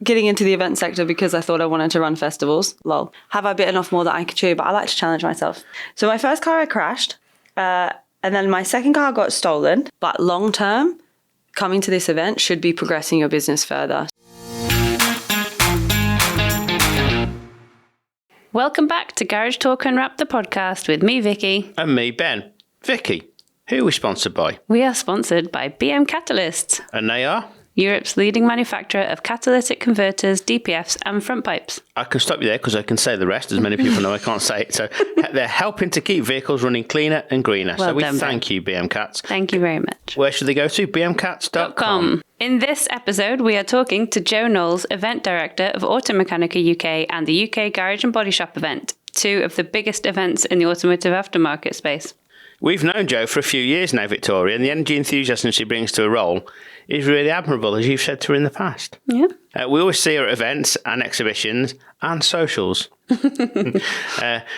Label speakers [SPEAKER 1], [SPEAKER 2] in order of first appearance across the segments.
[SPEAKER 1] getting into the event sector because I thought I wanted to run festivals. Lol. Have I bitten off more than I could chew? But I like to challenge myself. So my first car I crashed, and then my second car got stolen. But long term, coming to this event should be progressing your business further.
[SPEAKER 2] Welcome back to Garage Talk Unwrapped, the podcast with me, Vicky.
[SPEAKER 3] And me, Ben. Vicky, who are we sponsored by?
[SPEAKER 2] We are sponsored by BM Catalysts,
[SPEAKER 3] And they are?
[SPEAKER 2] Europe's leading manufacturer of catalytic converters, DPFs and front pipes.
[SPEAKER 3] I can stop you there because I can say the rest, as many people know I can't say it. So they're helping to keep vehicles running cleaner and greener.
[SPEAKER 2] Well
[SPEAKER 3] so we
[SPEAKER 2] done,
[SPEAKER 3] thank you, BM Cats.
[SPEAKER 2] Thank you very much.
[SPEAKER 3] Where should they go to? bmcats.com.
[SPEAKER 2] In this episode, we are talking to Jo Knowles, Event Director of Automechanika UK and the UK Garage and Bodyshop Event, two of the biggest events in the automotive aftermarket space.
[SPEAKER 3] We've known Jo for a few years now, Victoria, and the energy enthusiasm she brings to a role is really admirable, as you've said to her in the past.
[SPEAKER 2] Yeah.
[SPEAKER 3] We always see her at events and exhibitions and socials.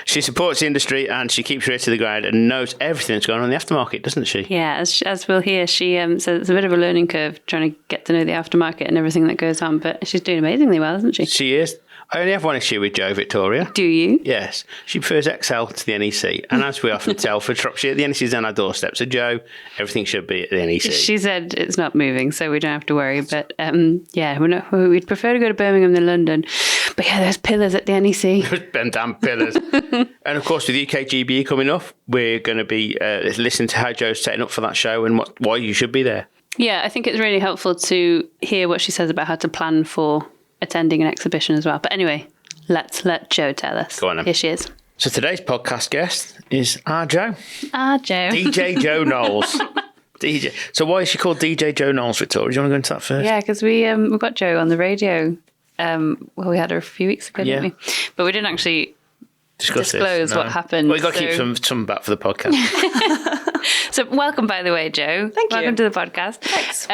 [SPEAKER 3] She supports the industry and she keeps her ear to the ground and knows everything that's going on in the aftermarket, doesn't she?
[SPEAKER 2] Yeah, as we'll hear, she so it's a bit of a learning curve trying to get to know the aftermarket and everything that goes on, but she's doing amazingly well, isn't she?
[SPEAKER 3] She is. I only have one issue with Jo, Victoria.
[SPEAKER 2] Do you?
[SPEAKER 3] Yes. She prefers XL to the NEC. And as we often tell for Shropshire, the NEC is on our doorstep. So, Jo, everything should be at the NEC.
[SPEAKER 2] She said it's not moving, so we don't have to worry. But yeah, we'd prefer to go to Birmingham than London. But yeah, there's pillars at the NEC.
[SPEAKER 3] Those damn pillars. And of course, with UK GBE coming up, we're going to be listening to how Jo's setting up for that show and why you should be there.
[SPEAKER 2] Yeah, I think it's really helpful to hear what she says about how to plan for attending an exhibition as well. But anyway, let's let Jo tell us.
[SPEAKER 3] Go on then.
[SPEAKER 2] Here she is.
[SPEAKER 3] So today's podcast guest is our Jo.
[SPEAKER 2] Ah, Jo.
[SPEAKER 3] DJ Jo Knowles. DJ. So why is she called DJ Jo Knowles, Victoria? Do you want to go into that first?
[SPEAKER 2] Yeah, because we got Jo on the radio. We had her a few weeks ago, didn't we? But we didn't actually disclose what happened.
[SPEAKER 3] Well, you've got to keep some back for the podcast.
[SPEAKER 2] So welcome, by the way, Jo.
[SPEAKER 1] Thank you.
[SPEAKER 2] Welcome to the podcast.
[SPEAKER 1] Thanks.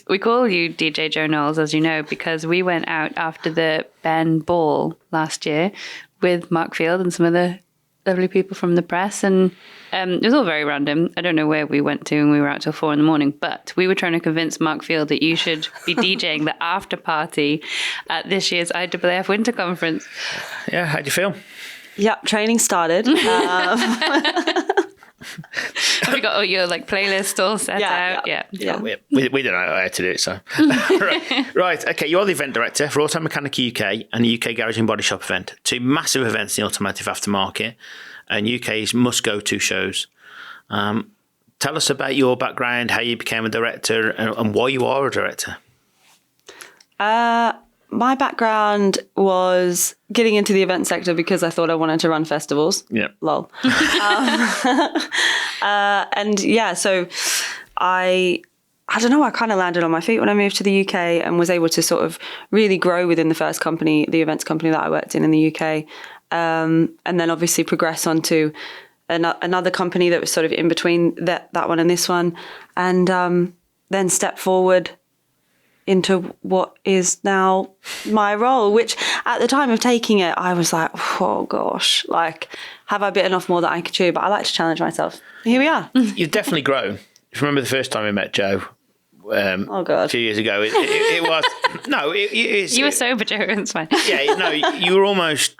[SPEAKER 2] We call you DJ Jo Knowles, as you know, because we went out after the Ben Ball last year with Mark Field and some other lovely people from the press. And it was all very random. I don't know where we went to, and we were out till 4 a.m. But we were trying to convince Mark Field that you should be DJing the after party at this year's IAAF Winter Conference.
[SPEAKER 3] Yeah, how do you feel?
[SPEAKER 1] Yep, training started.
[SPEAKER 2] Have you got all your playlist all set out? Yeah.
[SPEAKER 3] We don't know how to do it, so. Right, okay, you're the event director for Automechanika UK and the UK Garage and Bodyshop Event, two massive events in the automotive aftermarket and UK's must-go-to shows. Tell us about your background, how you became a director and why you are a director.
[SPEAKER 1] My background was getting into the event sector because I thought I wanted to run festivals.
[SPEAKER 3] Yeah.
[SPEAKER 1] Lol. And yeah, so I don't know, I kind of landed on my feet when I moved to the UK and was able to sort of really grow within the first company, the events company that I worked in the UK. And then obviously progress onto another company that was sort of in between that one and this one. And then step forward into what is now my role, which at the time of taking it, I was like, oh gosh, have I bitten off more than I could chew? But I like to challenge myself. Here we are.
[SPEAKER 3] You've definitely grown. If you remember the first time we met Jo,
[SPEAKER 1] oh God,
[SPEAKER 3] a few years ago, it was, no, it's...
[SPEAKER 2] You were sober, Jo, it's fine.
[SPEAKER 3] Yeah, no, you were almost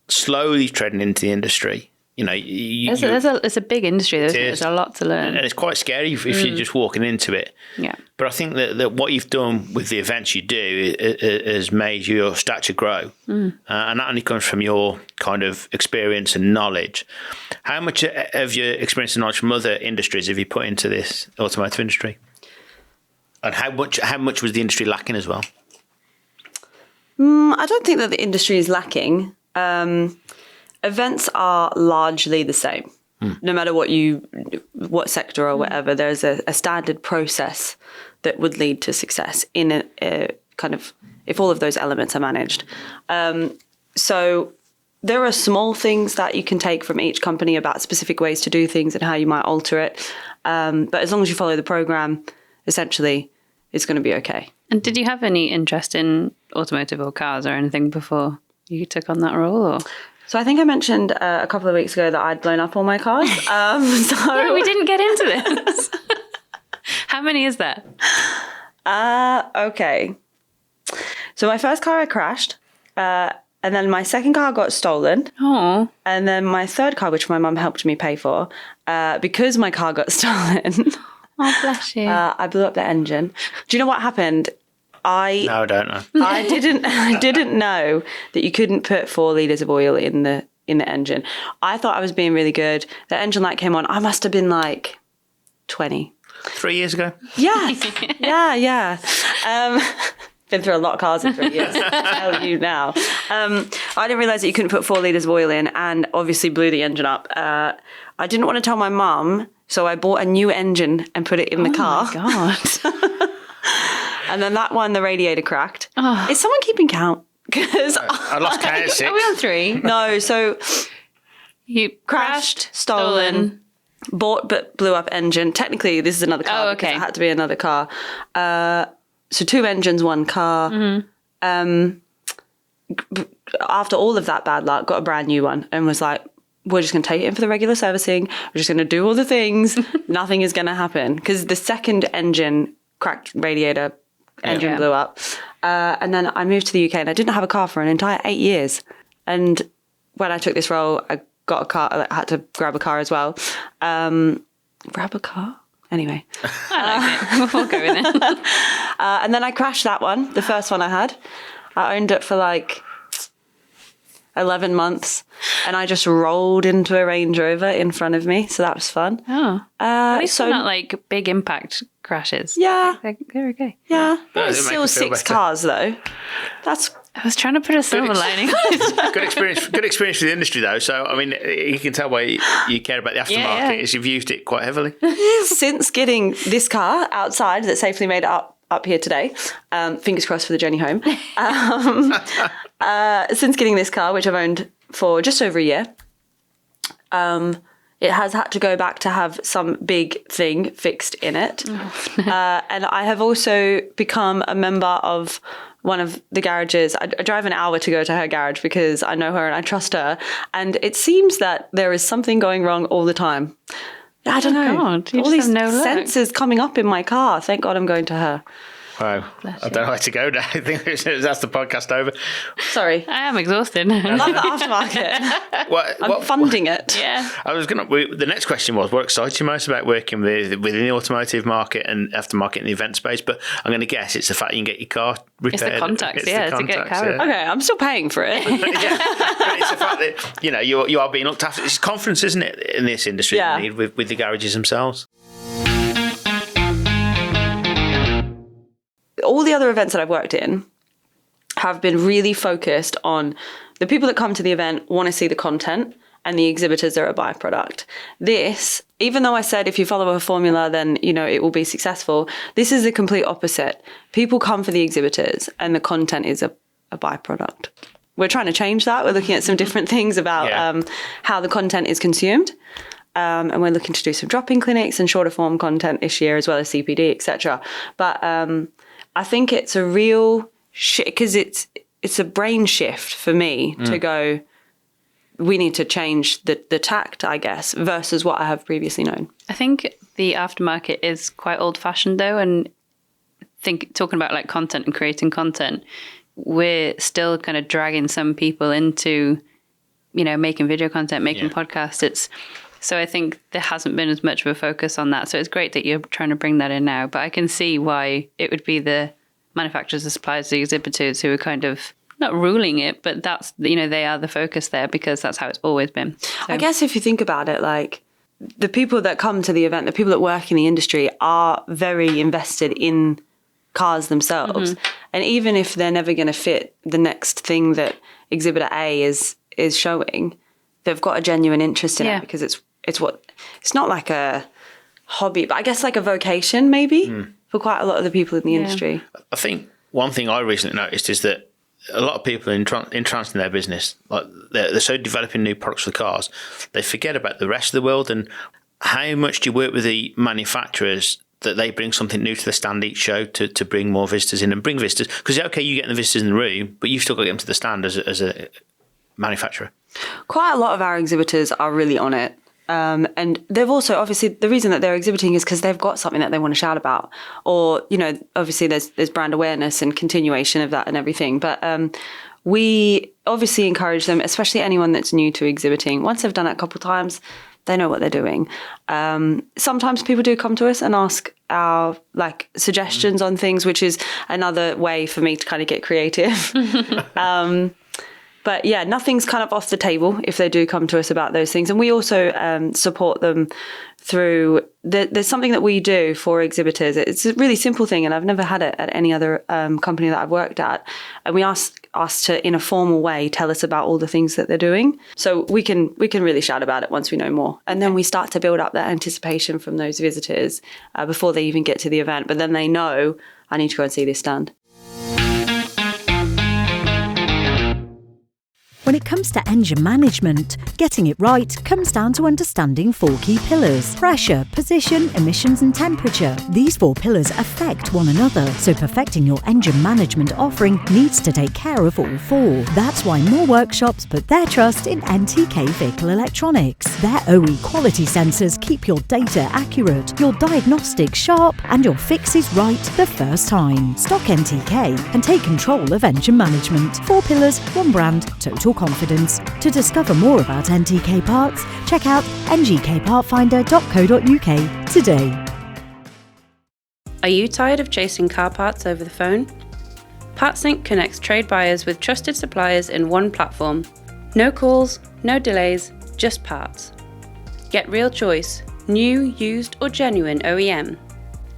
[SPEAKER 3] slowly treading into the industry. You know,
[SPEAKER 2] it's a big industry. There's a lot to learn.
[SPEAKER 3] And it's quite scary if you're just walking into it.
[SPEAKER 2] Yeah.
[SPEAKER 3] But I think that what you've done with the events you do has made your stature grow. And that only comes from your kind of experience and knowledge. How much of your experience and knowledge from other industries have you put into this automotive industry? And how much was the industry lacking as well?
[SPEAKER 1] I don't think that the industry is lacking. Events are largely the same. No matter what sector or whatever, there's a standard process that would lead to success in a kind of, if all of those elements are managed. So there are small things that you can take from each company about specific ways to do things and how you might alter it. But as long as you follow the program, essentially, it's going to be okay.
[SPEAKER 2] And did you have any interest in automotive or cars or anything before you took on that role? Or?
[SPEAKER 1] So I think I mentioned a couple of weeks ago that I'd blown up all my cars.
[SPEAKER 2] No, we didn't get into this. How many is that?
[SPEAKER 1] Okay. So my first car I crashed, and then my second car got stolen.
[SPEAKER 2] Oh.
[SPEAKER 1] And then my third car, which my mum helped me pay for, because my car got stolen,
[SPEAKER 2] Oh, bless you.
[SPEAKER 1] I blew up the engine. Do you know what happened?
[SPEAKER 3] No, I don't know.
[SPEAKER 1] I didn't know that you couldn't put 4 litres of oil in the engine. I thought I was being really good. The engine light came on. I must have been like 20.
[SPEAKER 3] 3 years ago?
[SPEAKER 1] Yeah. Been through a lot of cars in 3 years, I'll tell you now. I didn't realise that you couldn't put 4 litres of oil in, and obviously blew the engine up. I didn't want to tell my mum, so I bought a new engine and put it in the car.
[SPEAKER 2] Oh, my God.
[SPEAKER 1] And then that one, the radiator cracked.
[SPEAKER 2] Oh.
[SPEAKER 1] Is someone keeping count? Because
[SPEAKER 3] I lost count at 6.
[SPEAKER 2] Are we on 3?
[SPEAKER 1] no, so
[SPEAKER 2] You
[SPEAKER 1] crashed, stolen, bought but blew up engine. Technically, this is another car.
[SPEAKER 2] Oh, okay.
[SPEAKER 1] Because it had to be another car. So 2 engines, 1 car.
[SPEAKER 2] Mm-hmm.
[SPEAKER 1] After all of that bad luck, got a brand new one and was like, we're just going to take it in for the regular servicing. We're just going to do all the things. Nothing is going to happen. Because the second engine cracked radiator, engine blew up. And then I moved to the UK and I didn't have a car for an entire 8 years. And when I took this role, I got a car. I had to grab a car as well. Grab a car? Anyway.
[SPEAKER 2] I like it. We'll go with it.
[SPEAKER 1] And then I crashed that one, the first one I had. I owned it for like 11 months and I just rolled into a Range Rover in front of me. So that was fun.
[SPEAKER 2] Oh. At least
[SPEAKER 1] so
[SPEAKER 2] they're not like big impact crashes.
[SPEAKER 1] Yeah.
[SPEAKER 2] They're okay.
[SPEAKER 1] Yeah.
[SPEAKER 3] That
[SPEAKER 1] It's
[SPEAKER 3] doesn't
[SPEAKER 1] still
[SPEAKER 3] make me feel
[SPEAKER 1] 6
[SPEAKER 3] better.
[SPEAKER 1] cars though. That's
[SPEAKER 2] I was trying to put a silver lining on it.
[SPEAKER 3] Good experience for the industry, though. So, I mean, you can tell why you care about the aftermarket
[SPEAKER 2] Yeah.
[SPEAKER 3] is you've used it quite heavily.
[SPEAKER 1] since getting this car outside that safely made it up here today. Fingers crossed for the journey home. Since getting this car, which I've owned for just over a year, it has had to go back to have some big thing fixed in it. And I have also become a member of one of the garages. I drive an hour to go to her garage because I know her and I trust her. And it seems that there is something going wrong all the time. I don't know.
[SPEAKER 2] God, you
[SPEAKER 1] all
[SPEAKER 2] just
[SPEAKER 1] these
[SPEAKER 2] have no luck.
[SPEAKER 1] sensors coming up in my car. Thank God I'm going to her.
[SPEAKER 3] Wow. I don't know where to go now. I think that's the podcast over.
[SPEAKER 1] Sorry.
[SPEAKER 2] I am exhausted.
[SPEAKER 1] Love the aftermarket. I'm
[SPEAKER 3] What
[SPEAKER 1] funding it.
[SPEAKER 2] Yeah.
[SPEAKER 3] I was the next question was, what excites you most about working within the automotive market and aftermarket in the event space? But I'm going to guess it's the fact you can get your car repaired.
[SPEAKER 2] It's the contacts,
[SPEAKER 3] It's the
[SPEAKER 2] yeah, to get
[SPEAKER 3] contacts,
[SPEAKER 2] car
[SPEAKER 3] yeah.
[SPEAKER 1] Okay, I'm still paying for it.
[SPEAKER 3] Yeah, but it's the fact that you are being looked after. It's confidence, isn't it, in this industry?
[SPEAKER 1] Yeah.
[SPEAKER 3] You need with the garages themselves.
[SPEAKER 1] All the other events that I've worked in have been really focused on the people that come to the event want to see the content and the exhibitors are a byproduct. This, even though I said if you follow a formula, then, it will be successful, this is the complete opposite. People come for the exhibitors and the content is a byproduct. We're trying to change that. We're looking at some different things about how the content is consumed. And we're looking to do some drop-in clinics and shorter form content this year, as well as CPD, etc. But I think it's a real because it's a brain shift for me to go, we need to change the tact, I guess, versus what I have previously known.
[SPEAKER 2] I think the aftermarket is quite old-fashioned, though, and talking about like content and creating content, we're still kind of dragging some people into, making video content, making podcasts. So I think there hasn't been as much of a focus on that. So it's great that you're trying to bring that in now. But I can see why it would be the manufacturers, the suppliers, the exhibitors who are kind of not ruling it, but that's, they are the focus there because that's how it's always been. So,
[SPEAKER 1] I guess if you think about it, like the people that come to the event, the people that work in the industry are very invested in cars themselves. And even if they're never going to fit the next thing that exhibitor A is showing, they've got a genuine interest in it because it's not like a hobby, but I guess like a vocation maybe for quite a lot of the people in the industry.
[SPEAKER 3] I think one thing I recently noticed is that a lot of people entranced in their business, like they're so developing new products for cars, they forget about the rest of the world. And how much do you work with the manufacturers that they bring something new to the stand each show to bring more visitors in and bring visitors? Because, okay, you get the visitors in the room, but you've still got to get them to the stand as a manufacturer.
[SPEAKER 1] Quite a lot of our exhibitors are really on it. And they've also, obviously, the reason that they're exhibiting is because they've got something that they want to shout about. Or, obviously there's brand awareness and continuation of that and everything. But we obviously encourage them, especially anyone that's new to exhibiting. Once they've done it a couple of times, they know what they're doing. Sometimes people do come to us and ask our suggestions on things, which is another way for me to kind of get creative. But yeah, nothing's kind of off the table if they do come to us about those things. And we also support them through, there's something that we do for exhibitors. It's a really simple thing, and I've never had it at any other company that I've worked at. And we ask us to, in a formal way, tell us about all the things that they're doing. So we can really shout about it once we know more. And then we start to build up that anticipation from those visitors before they even get to the event. But then they know, I need to go and see this stand.
[SPEAKER 4] When it comes to engine management, getting it right comes down to understanding 4 key pillars: pressure, position, emissions and temperature. These 4 pillars affect one another, so perfecting your engine management offering needs to take care of all 4. That's why more workshops put their trust in NTK Vehicle Electronics. Their OE quality sensors keep your data accurate, your diagnostics sharp and your fixes right the first time. Stock NTK and take control of engine management. 4 pillars, 1 brand, total confidence. To discover more about NTK parts, check out ngkpartfinder.co.uk today.
[SPEAKER 5] Are you tired of chasing car parts over the phone? PartSync connects trade buyers with trusted suppliers in one platform. No calls, no delays, just parts. Get real choice, new, used or genuine OEM.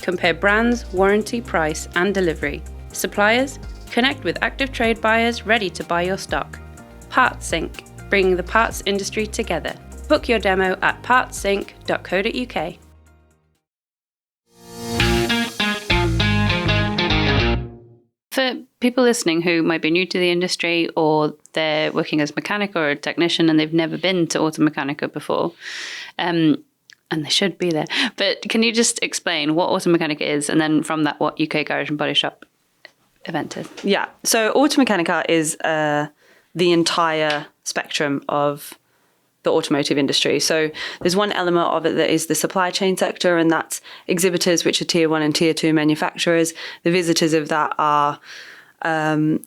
[SPEAKER 5] Compare brands, warranty, price and delivery. Suppliers, connect with active trade buyers ready to buy your stock. PartSync, bringing the parts industry together. Book your demo at partsync.co.uk.
[SPEAKER 2] For people listening who might be new to the industry, or they're working as a mechanic or a technician and they've never been to Automechanika before, and they should be there, but can you just explain what Automechanika is, and then from that what UK Garage and Bodyshop Event is?
[SPEAKER 1] Yeah, so Automechanika is the entire spectrum of the automotive industry. So there's one element of it that is the supply chain sector, and that's exhibitors, which are tier 1 and tier 2 manufacturers. The visitors of that are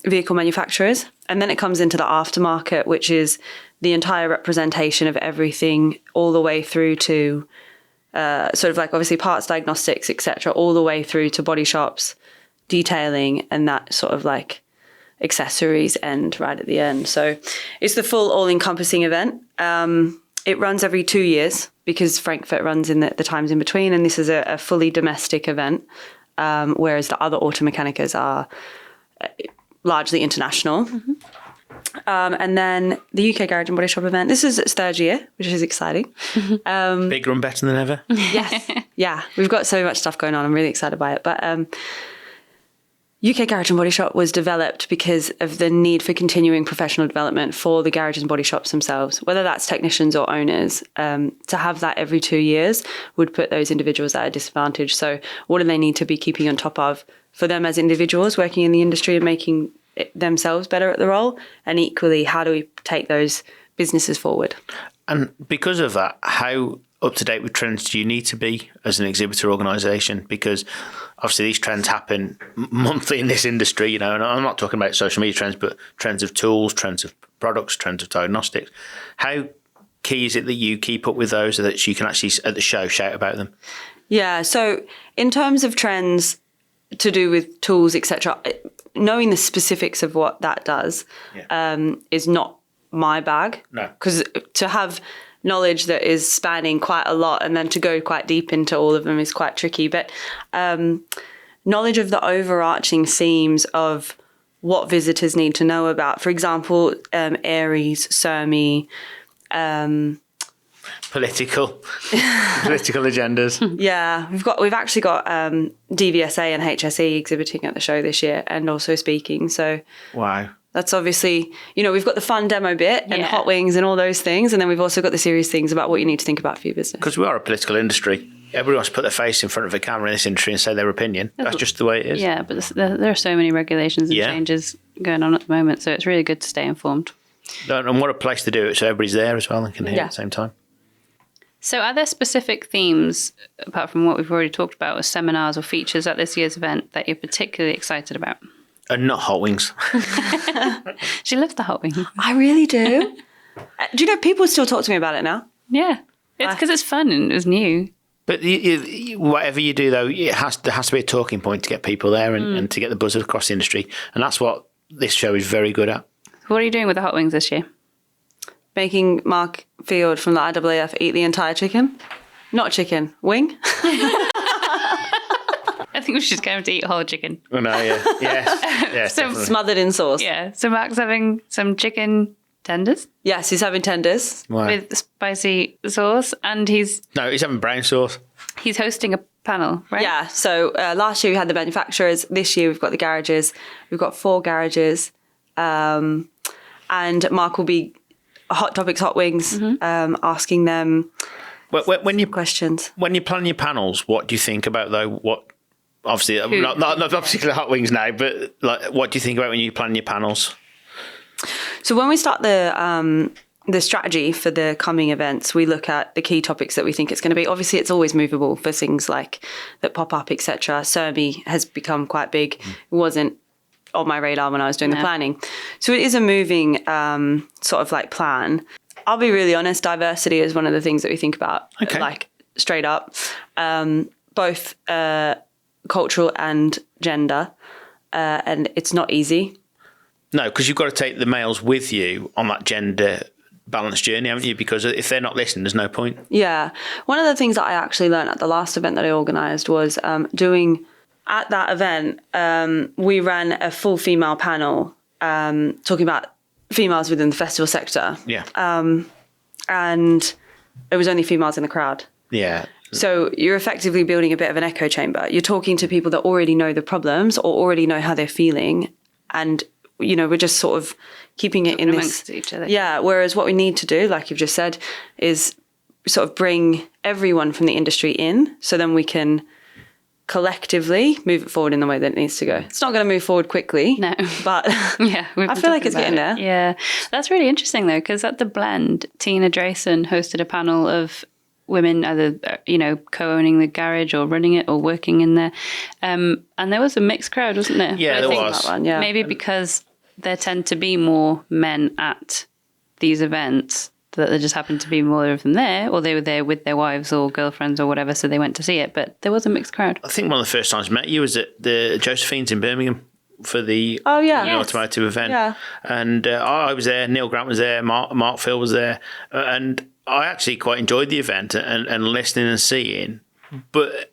[SPEAKER 1] vehicle manufacturers. And then it comes into the aftermarket, which is the entire representation of everything all the way through to obviously parts, diagnostics, etc., all the way through to body shops, detailing, and that sort of accessories end right at the end. So it's the full all-encompassing event. It runs every 2 years because Frankfurt runs in the times in between, and this is a fully domestic event, whereas the other Automechanikas are largely international. Mm-hmm. And then the UK Garage and Bodyshop Event, this is its 3rd year, which is exciting.
[SPEAKER 3] Bigger and better than ever.
[SPEAKER 1] Yes. Yeah, we've got so much stuff going on. I'm really excited by it. But UK Garage and Body Shop was developed because of the need for continuing professional development for the garages and body shops themselves, whether that's technicians or owners. To have that every 2 years would put those individuals at a disadvantage. So what do they need to be keeping on top of for them as individuals working in the industry and making themselves better at the role? And equally, how do we take those businesses forward?
[SPEAKER 3] And because of that, how up to date with trends do you need to be as an exhibitor organisation? Because obviously these trends happen monthly in this industry, and I'm not talking about social media trends, but trends of tools, trends of products, trends of diagnostics. How key is it that you keep up with those so that you can actually at the show shout about them? Yeah, so in terms of trends to do with tools, etc., knowing the specifics of what that does is not my bag. No. Because to have knowledge that is spanning quite a lot and then to go quite deep into all of them is quite tricky. But knowledge of the overarching themes of what visitors need to know about, for example, Aries, CERMI, political agendas. Yeah, we've actually got DVSA and HSE exhibiting at the show this year and also speaking. So wow. That's obviously, we've got the fun demo bit and hot wings and all those things. And then we've also got the serious things about what you need to think about for your business. Because we are a political industry. Everyone wants to put their face in front of a camera in this industry and say their opinion. That's just the way it is.
[SPEAKER 2] Yeah, but there are so many regulations and changes going on at the moment. So it's really good to stay informed.
[SPEAKER 3] And what a place to do it so everybody's there as well and can hear at the same time.
[SPEAKER 2] So are there specific themes, apart from what we've already talked about, or seminars or features at this year's event that you're particularly excited about?
[SPEAKER 3] And not hot wings.
[SPEAKER 2] She loves the hot wings.
[SPEAKER 1] I really do. Do you know, people still talk to me about it now?
[SPEAKER 2] Yeah. It's because it's fun and it's new.
[SPEAKER 3] But whatever you do, though, there has to be a talking point to get people there and to get the buzz across the industry. And that's what this show is very good at.
[SPEAKER 2] What are you doing with the hot wings this year?
[SPEAKER 1] Making Mark Field from the IAAF eat the entire chicken. Not chicken, wing.
[SPEAKER 2] I think we should get him to eat whole chicken.
[SPEAKER 3] Oh, no, yeah. Yes,
[SPEAKER 2] So
[SPEAKER 3] definitely.
[SPEAKER 1] Smothered in sauce.
[SPEAKER 2] Yeah. So Mark's having some chicken tenders
[SPEAKER 1] Yes, he's having tenders.
[SPEAKER 3] Right.
[SPEAKER 2] with spicy sauce, and he's
[SPEAKER 3] No, he's having brown sauce.
[SPEAKER 2] hosting a panel, right?
[SPEAKER 1] Yeah, so last year we had the manufacturers. This year we've got the garages. We've got 4 garages. And Mark will be Hot Topics, Hot Wings, asking them
[SPEAKER 3] When you
[SPEAKER 1] questions.
[SPEAKER 3] When you plan your panels, what do you think about, though? What obviously not particularly hot wings now, but like, what do you think about when you plan your panels?
[SPEAKER 1] So when we start the strategy for the coming events, we look at the key topics that we think it's going to be. Obviously, it's always movable for things like that pop up, etc. Sermi has become quite big. It wasn't on my radar when I was doing the planning. So it is a moving sort of like plan. I'll be really honest, diversity is one of the things that we think about, like straight up, both cultural and gender, and it's not easy.
[SPEAKER 3] No, because you've got to take the males with you on that gender balanced journey, haven't you? Because if they're not listening, there's no point.
[SPEAKER 1] Yeah. One of the things that I actually learned at the last event that I organised was doing, at that event, we ran a full female panel talking about females within the festival sector.
[SPEAKER 3] Yeah.
[SPEAKER 1] And it was only females in the crowd.
[SPEAKER 3] Yeah.
[SPEAKER 1] So you're effectively building a bit of an echo chamber. You're talking to people that already know the problems or already know how they're feeling. And, you know, we're just sort of keeping it in
[SPEAKER 2] amongst
[SPEAKER 1] this.
[SPEAKER 2] each other.
[SPEAKER 1] Yeah. Whereas what we need to do, like you've just said, is sort of bring everyone from the industry in so then we can collectively move it forward in the way that it needs to go. It's not going to move forward quickly.
[SPEAKER 2] No.
[SPEAKER 1] But
[SPEAKER 2] Yeah,
[SPEAKER 1] I feel like it's getting there.
[SPEAKER 2] Yeah, that's really interesting though, because at the Blend, Tina Drayson hosted a panel of women either co-owning the garage or running it or working in there, and there was a mixed crowd, wasn't there?
[SPEAKER 3] Yeah,
[SPEAKER 2] But I
[SPEAKER 3] there
[SPEAKER 2] think
[SPEAKER 3] was.
[SPEAKER 1] That one, yeah.
[SPEAKER 2] maybe because there tend to be more men at these events, that there just happened to be more of them there, or they were there with their wives or girlfriends or whatever, so they went to see it. But there was a mixed crowd.
[SPEAKER 3] I think one of the first times I met you was at the Josephine's in Birmingham for the Automotive event.
[SPEAKER 1] Yeah.
[SPEAKER 3] And I was there, Neil Grant was there, Mark Phil was there, and I actually quite enjoyed the event and listening and seeing. But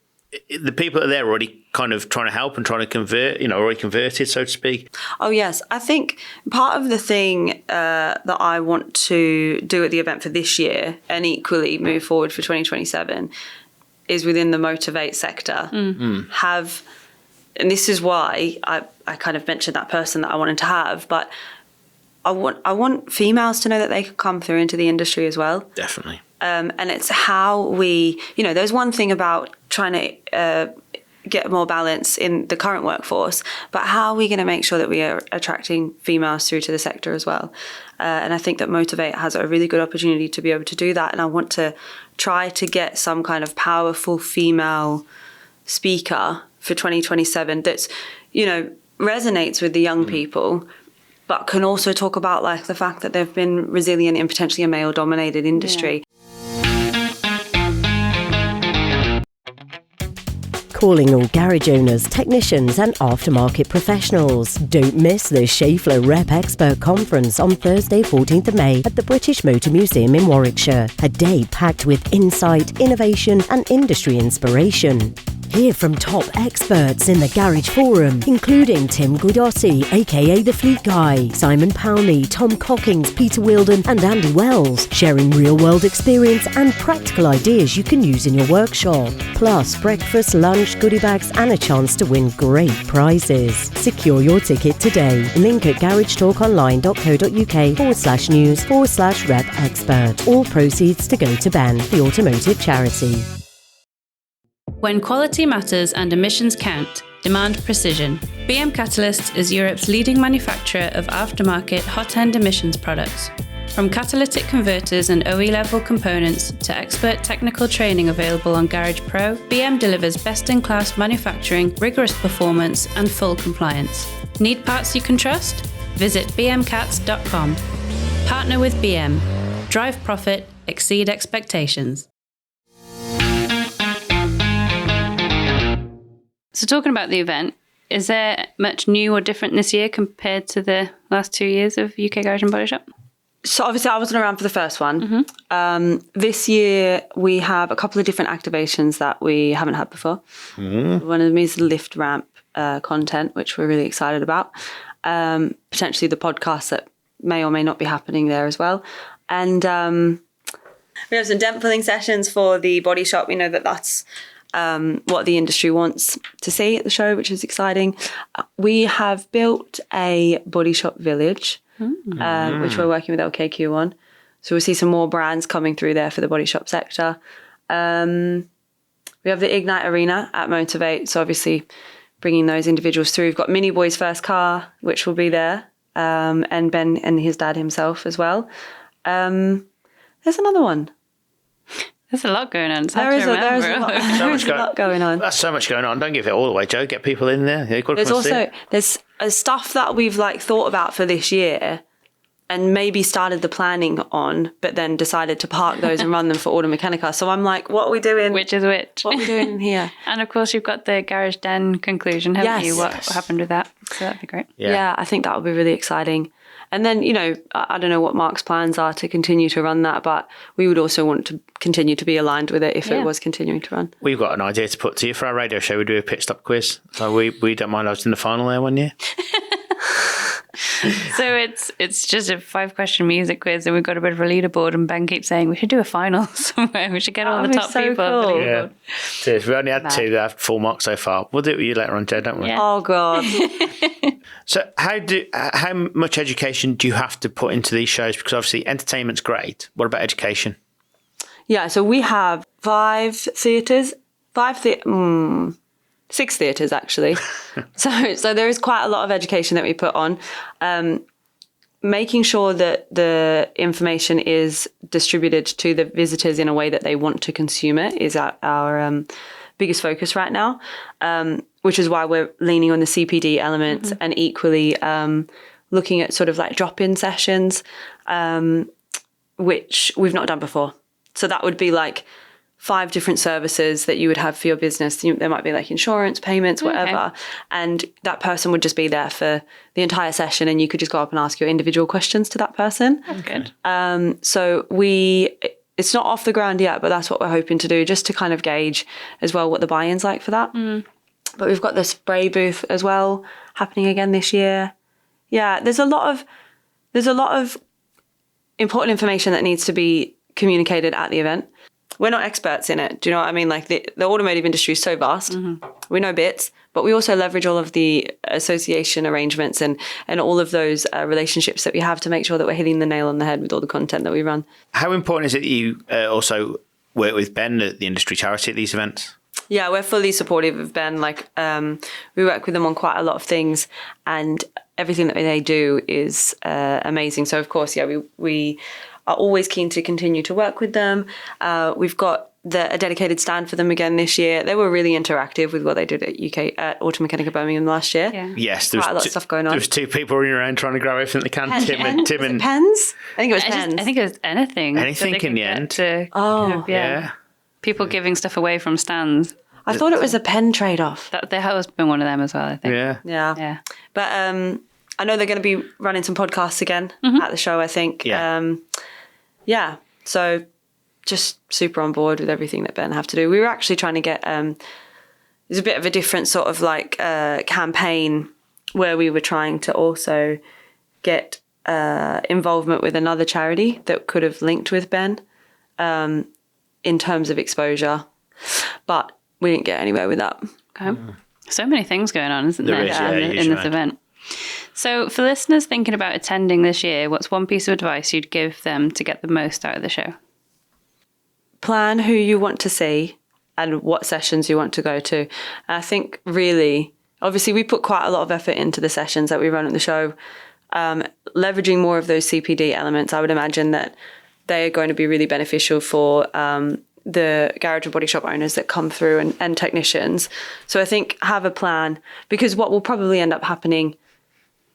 [SPEAKER 3] the people that are there are already kind of trying to help and trying to convert, already converted, so to speak.
[SPEAKER 1] Oh, yes. I think part of the thing that I want to do at the event for this year and equally move forward for 2027 is within the Motivate sector have, and this is why I kind of mentioned that person that I wanted to have, but I want females to know that they could come through into the industry as well.
[SPEAKER 3] Definitely.
[SPEAKER 1] And it's how we, there's one thing about trying to get more balance in the current workforce, but how are we going to make sure that we are attracting females through to the sector as well? And I think that Motivate has a really good opportunity to be able to do that. And I want to try to get some kind of powerful female speaker for 2027 that's, resonates with the young people, but can also talk about like the fact that they've been resilient in potentially a male-dominated industry.
[SPEAKER 6] Calling all garage owners, technicians and aftermarket professionals. Don't miss the Schaeffler Rep Expert Conference on Thursday 14th of May at the British Motor Museum in Warwickshire. A day packed with insight, innovation and industry inspiration. Hear from top experts in the Garage Forum, including Tim Guidotti, aka The Fleet Guy, Simon Palmy, Tom Cockings, Peter Wilden and Andy Wells, sharing real-world experience and practical ideas you can use in your workshop. Plus, breakfast, lunch, goodie bags and a chance to win great prizes. Secure your ticket today. Link at garagetalkonline.co.uk/news/rep expert. All proceeds to go to Ben, the automotive charity.
[SPEAKER 5] When quality matters and emissions count, demand precision. BM Catalysts is Europe's leading manufacturer of aftermarket hot-end emissions products. From catalytic converters and OE-level components to expert technical training available on Garage Pro, BM delivers best-in-class manufacturing, rigorous performance, and full compliance. Need parts you can trust? Visit bmcats.com. Partner with BM. Drive profit, exceed expectations.
[SPEAKER 2] So talking about the event, is there much new or different this year compared to the last 2 years of UK Garage and Body Shop?
[SPEAKER 1] So obviously I wasn't around for the first one. This year we have a couple of different activations that we haven't had before. One of them is the lift ramp content, which we're really excited about. Potentially the podcast that may or may not be happening there as well. And we have some dent pulling sessions for the body shop. We know that that's what the industry wants to see at the show, which is exciting. We have built a body shop village, which we're working with LKQ on. So we'll see some more brands coming through there for the body shop sector. We have the Ignite Arena at Motivate. So obviously bringing those individuals through. We've got Mini Boy's first car, which will be there, and Ben and his dad himself as well. There's another one.
[SPEAKER 2] There's a lot going on. It's hard
[SPEAKER 1] There is
[SPEAKER 2] to
[SPEAKER 1] a
[SPEAKER 2] remember.
[SPEAKER 1] lot going on.
[SPEAKER 3] That's so much going on. Don't give it all away, Joe. Get people in there. You've got to
[SPEAKER 1] There's
[SPEAKER 3] come and see
[SPEAKER 1] also
[SPEAKER 3] it.
[SPEAKER 1] there's stuff that we've like thought about for this year and maybe started the planning on, but then decided to park those and run them for Automechanika. So I'm like, what are we doing?
[SPEAKER 2] Which is which?
[SPEAKER 1] What are we doing in here?
[SPEAKER 2] And of course, you've got the Garage Den conclusion, haven't you? What happened with that? So that'd be great.
[SPEAKER 1] Yeah, I think that would be really exciting. And then, you know, I don't know what Mark's plans are to continue to run that, but we would also want to continue to be aligned with it if it was continuing to run.
[SPEAKER 3] We've got an idea to put to you for our radio show. We do a pit stop quiz. So we don't mind. I was in the final there one year.
[SPEAKER 2] So it's just a 5-question music quiz, and we've got a bit of a leaderboard, and Ben keeps saying we should do a final somewhere. We should get all the top
[SPEAKER 1] so
[SPEAKER 2] people off the
[SPEAKER 1] cool.
[SPEAKER 2] leaderboard.
[SPEAKER 3] Cheers. We only had 2 that have full marks so far. We'll do it with you later on, Joe, don't we?
[SPEAKER 2] Yeah.
[SPEAKER 1] Oh, God.
[SPEAKER 3] So how much education do you have to put into these shows? Because obviously entertainment's great. What about education?
[SPEAKER 1] Yeah, so we have 6 theatres actually. so there is quite a lot of education that we put on. Making sure that the information is distributed to the visitors in a way that they want to consume it is our biggest focus right now, which is why we're leaning on the CPD elements and equally looking at sort of like drop-in sessions, which we've not done before. So that would be like 5 different services that you would have for your business. There might be like insurance, payments, whatever. And that person would just be there for the entire session, and you could just go up and ask your individual questions to that person.
[SPEAKER 2] That's good.
[SPEAKER 1] So it's not off the ground yet, but that's what we're hoping to do, just to kind of gauge as well what the buy-in's like for that. But we've got the spray booth as well happening again this year. Yeah, there's a lot of important information that needs to be communicated at the event. We're not experts in it. Do you know what I mean? Like the automotive industry is so vast. We know bits, but we also leverage all of the association arrangements and all of those relationships that we have to make sure that we're hitting the nail on the head with all the content that we run.
[SPEAKER 3] How important is it that you also work with Ben, the industry charity, at these events?
[SPEAKER 1] Yeah, we're fully supportive of Ben. Like we work with them on quite a lot of things, and everything that they do is amazing. So of course, yeah, we are always keen to continue to work with them. We've got a dedicated stand for them again this year. They were really interactive with what they did at Automechanika Birmingham last year.
[SPEAKER 2] Yeah.
[SPEAKER 3] Yes, there was
[SPEAKER 1] quite a lot of stuff going on.
[SPEAKER 3] There was 2 people running around trying to grab everything they can. Tim and
[SPEAKER 1] pens? I think it was pens.
[SPEAKER 2] I think it was anything.
[SPEAKER 3] Anything
[SPEAKER 2] that they
[SPEAKER 3] in
[SPEAKER 2] could
[SPEAKER 3] the
[SPEAKER 2] get
[SPEAKER 3] end.
[SPEAKER 2] to kind of,
[SPEAKER 3] yeah.
[SPEAKER 2] people giving stuff away from stands.
[SPEAKER 1] I thought it was a pen trade-off.
[SPEAKER 2] There has been one of them as well, I think.
[SPEAKER 3] Yeah.
[SPEAKER 1] Yeah. But I know they're going to be running some podcasts again at the show, I think.
[SPEAKER 3] Yeah.
[SPEAKER 1] So just super on board with everything that Ben have to do. We were actually trying to get, there's a bit of a different sort of like campaign where we were trying to also get involvement with another charity that could have linked with Ben in terms of exposure. But we didn't get anywhere with that.
[SPEAKER 2] Okay. So many things going on, isn't there,
[SPEAKER 3] There is, yeah,
[SPEAKER 2] in
[SPEAKER 3] huge
[SPEAKER 2] this
[SPEAKER 3] amount.
[SPEAKER 2] event? So for listeners thinking about attending this year, what's one piece of advice you'd give them to get the most out of the show?
[SPEAKER 1] Plan who you want to see and what sessions you want to go to. And I think really, obviously we put quite a lot of effort into the sessions that we run at the show. leveraging more of those CPD elements, I would imagine that they are going to be really beneficial for the garage and body shop owners that come through and technicians. So I think have a plan, because what will probably end up happening,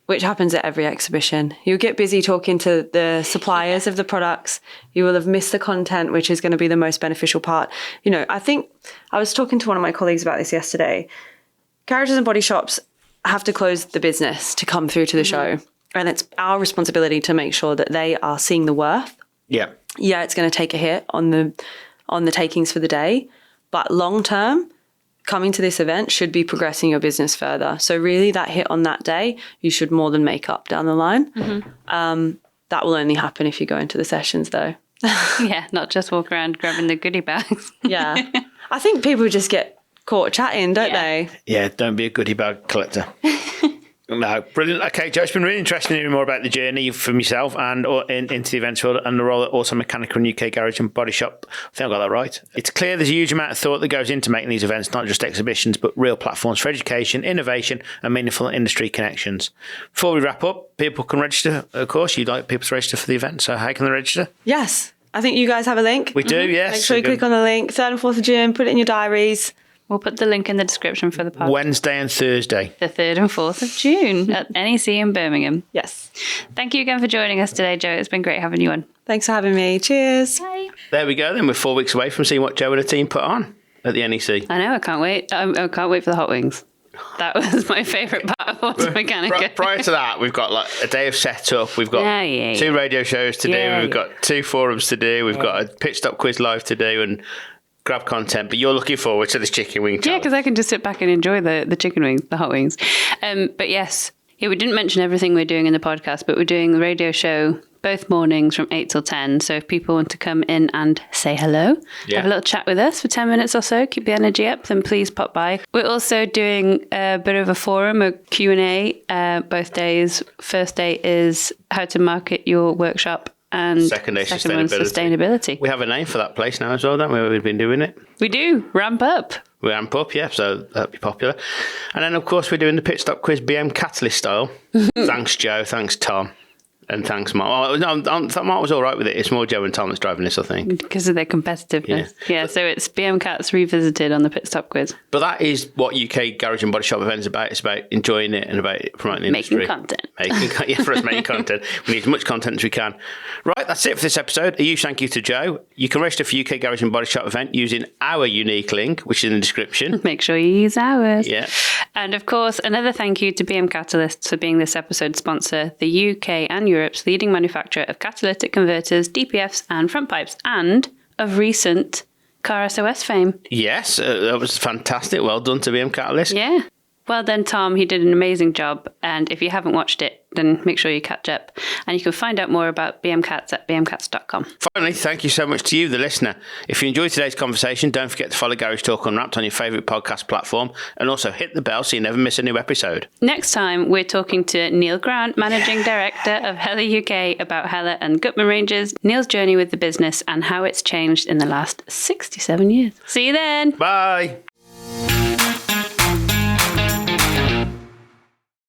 [SPEAKER 1] which happens at every exhibition, you'll get busy talking to the suppliers of the products. You will have missed the content, which is going to be the most beneficial part. You know, I think I was talking to one of my colleagues about this yesterday. Garages and body shops have to close the business to come through to the show. And it's our responsibility to make sure that they are seeing the worth.
[SPEAKER 3] Yeah.
[SPEAKER 1] Yeah, it's going to take a hit on the takings for the day, but long term, coming to this event should be progressing your business further. So really that hit on that day, you should more than make up down the line. That will only happen if you go into the sessions though.
[SPEAKER 2] Yeah, not just walk around grabbing the goodie bags.
[SPEAKER 1] Yeah. I think people just get caught chatting, don't they?
[SPEAKER 3] Yeah, don't be a goodie bag collector. No, brilliant. Okay, Joe, it's been really interesting hearing more about the journey from yourself and into the events world and the role at Automechanika and UK Garage and Bodyshop. I think I got that right. It's clear there's a huge amount of thought that goes into making these events, not just exhibitions, but real platforms for education, innovation, and meaningful industry connections. Before we wrap up, people can register. Of course, you'd like people to register for the event, so how can they register?
[SPEAKER 1] Yes. I think you guys have a link.
[SPEAKER 3] We do, yes.
[SPEAKER 1] Make sure you click on the link. 3rd and 4th of June, put it in your diaries.
[SPEAKER 2] We'll put the link in the description for the podcast.
[SPEAKER 3] Wednesday and Thursday.
[SPEAKER 2] The 3rd and 4th of June at NEC in Birmingham.
[SPEAKER 1] Yes.
[SPEAKER 2] Thank you again for joining us today, Joe. It's been great having you on.
[SPEAKER 1] Thanks for having me. Cheers.
[SPEAKER 2] Bye.
[SPEAKER 3] There we go then. We're 4 weeks away from seeing what Joe and the team put on at the NEC.
[SPEAKER 2] I know, I can't wait. I can't wait for the hot wings. That was my favourite part of Automechanika.
[SPEAKER 3] Prior to that, we've got like a day of setup. We've got 2 radio shows to do. We've got 2 forums to do. We've got a pit stop quiz live to do and grab content. But you're looking forward to this chicken wing challenge.
[SPEAKER 2] Yeah, because I can just sit back and enjoy the chicken wings, the hot wings. But yes, we didn't mention everything we're doing in the podcast, but we're doing the radio show both mornings from 8 till 10. So if people want to come in and say hello, have a little chat with us for 10 minutes or so, keep the energy up, then please pop by. We're also doing a bit of a forum, a Q&A, both days. First day is how to market your workshop, and
[SPEAKER 3] second day
[SPEAKER 2] sustainability.
[SPEAKER 3] We have a name for that place now as well, don't we? We've been doing it.
[SPEAKER 2] We do. Ramp up.
[SPEAKER 3] We ramp up, yeah, so that'll be popular. And then, of course, we're doing the pit stop quiz BM Catalyst style. Thanks, Joe. Thanks, Tom. And thanks, Mark. Well, I thought Mark was all right with it. It's more Joe and Tom that's driving this, I think.
[SPEAKER 2] Because of their competitiveness. Yeah, so it's BM Cats revisited on the pit stop quiz.
[SPEAKER 3] But that is what UK Garage and Body Shop Event is about. It's about enjoying it and about promoting the industry.
[SPEAKER 2] Making content.
[SPEAKER 3] For us, making content. We need as much content as we can. Right, that's it for this episode. A huge thank you to Joe. You can register for UK Garage and Body Shop Event using our unique link, which is in the description.
[SPEAKER 2] Make sure you use ours.
[SPEAKER 3] Yeah.
[SPEAKER 2] And of course, another thank you to BM Catalyst for being this episode's sponsor, the UK and Europe's leading manufacturer of catalytic converters, DPFs and front pipes, and of recent Car SOS fame.
[SPEAKER 3] Yes, that was fantastic. Well done to BM Catalyst.
[SPEAKER 2] Yeah. Well done, Tom. He did an amazing job. And if you haven't watched it, then make sure you catch up. And you can find out more about BM Cats at bmcats.com.
[SPEAKER 3] Finally, thank you so much to you, the listener. If you enjoyed today's conversation, don't forget to follow Garage Talk Unwrapped on your favourite podcast platform, and also hit the bell so you never miss a new episode.
[SPEAKER 2] Next time, we're talking to Neil Grant, Managing Director of Hella UK, about Hella and Gutman ranges, Neil's journey with the business, and how it's changed in the last 67 years. See you then.
[SPEAKER 3] Bye.